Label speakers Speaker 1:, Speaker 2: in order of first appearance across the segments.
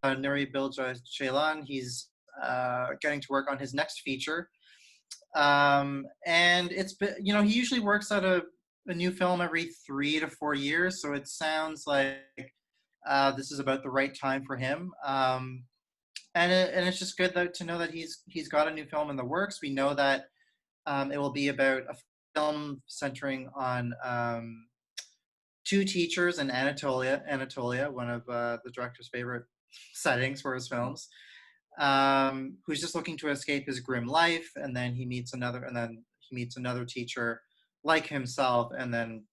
Speaker 1: Nuri Bilge Ceylan. He's getting to work on his next feature. And it's been, he usually works at a new film every 3 to 4 years. So it sounds like this is about the right time for him. And it's just good to know that he's got a new film in the works. We know that it will be about a film centering on two teachers in Anatolia, one of the director's favorite settings for his films, who's just looking to escape his grim life, and then he meets another teacher like himself, and then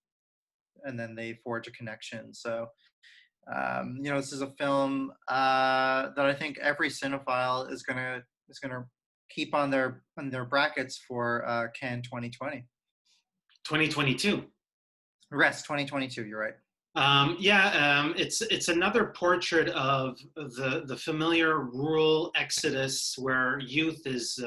Speaker 1: they forge a connection. So this is a film that I think every cinephile is gonna keep on their brackets for Cannes 2020.
Speaker 2: 2022.
Speaker 1: Rest 2022. You're right.
Speaker 2: It's another portrait of the familiar rural exodus where youth is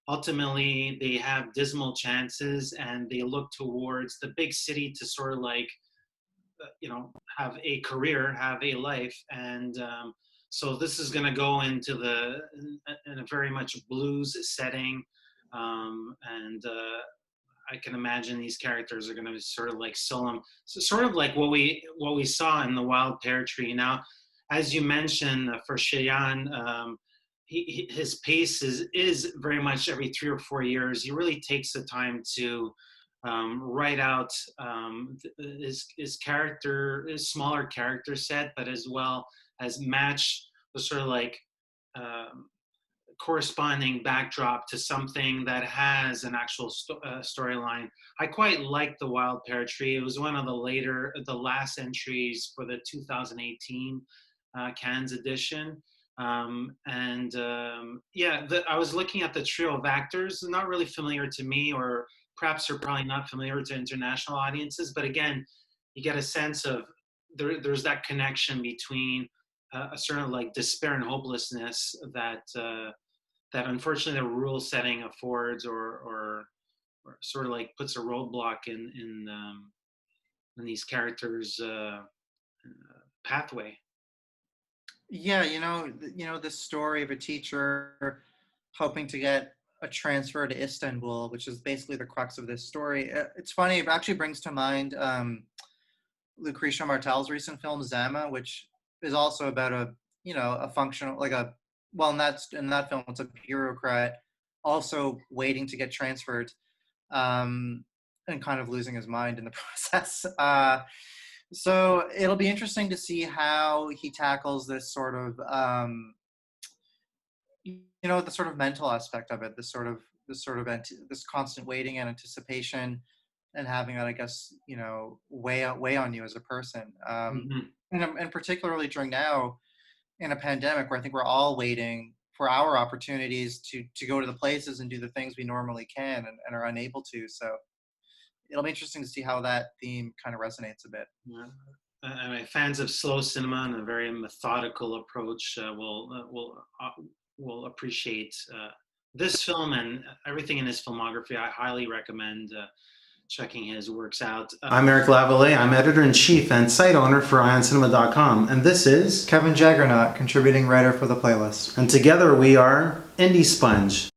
Speaker 2: ultimately they have dismal chances and they look towards the big city to sort of like have a career, have a life, and so this is going to go into in a very much blues setting, and I can imagine these characters are going to be sort of like solemn, so sort of like what we saw in The Wild Pear Tree. Now, as you mentioned, for Ceylan, his pace is very much every 3 or 4 years. He really takes the time to write out his character, his smaller character set, but as well as match the sort of like corresponding backdrop to something that has an actual storyline. I quite liked The Wild Pear Tree. It was one of the last entries for the 2018 Cannes edition. I was looking at the trio of actors, not really familiar to me, or perhaps are probably not familiar to international audiences. But again, you get a sense of there's that connection between a certain like despair and hopelessness that unfortunately the rural setting affords, or sort of like puts a roadblock in these characters' pathway.
Speaker 1: Yeah, this story of a teacher hoping to get a transfer to Istanbul, which is basically the crux of this story. It's funny, it actually brings to mind Lucretia Martel's recent film Zama, which is also about a functional, in that film it's a bureaucrat also waiting to get transferred, and kind of losing his mind in the process. So it'll be interesting to see how he tackles this sort of the sort of mental aspect of it, this constant waiting and anticipation, and having that, I guess, weigh on you as a person. And particularly during now in a pandemic where I think we're all waiting for our opportunities to go to the places and do the things we normally can and are unable to. So it'll be interesting to see how that theme kind of resonates a bit.
Speaker 2: Yeah. Fans of slow cinema and a very methodical approach will appreciate this film and everything in his filmography. I highly recommend checking his works out. I'm Eric Lavallée. I'm editor-in-chief and site owner for IONCINEMA.com. And this is
Speaker 1: Kevin Jagernauth, contributing writer for the playlist.
Speaker 2: And together we are IndieSponge.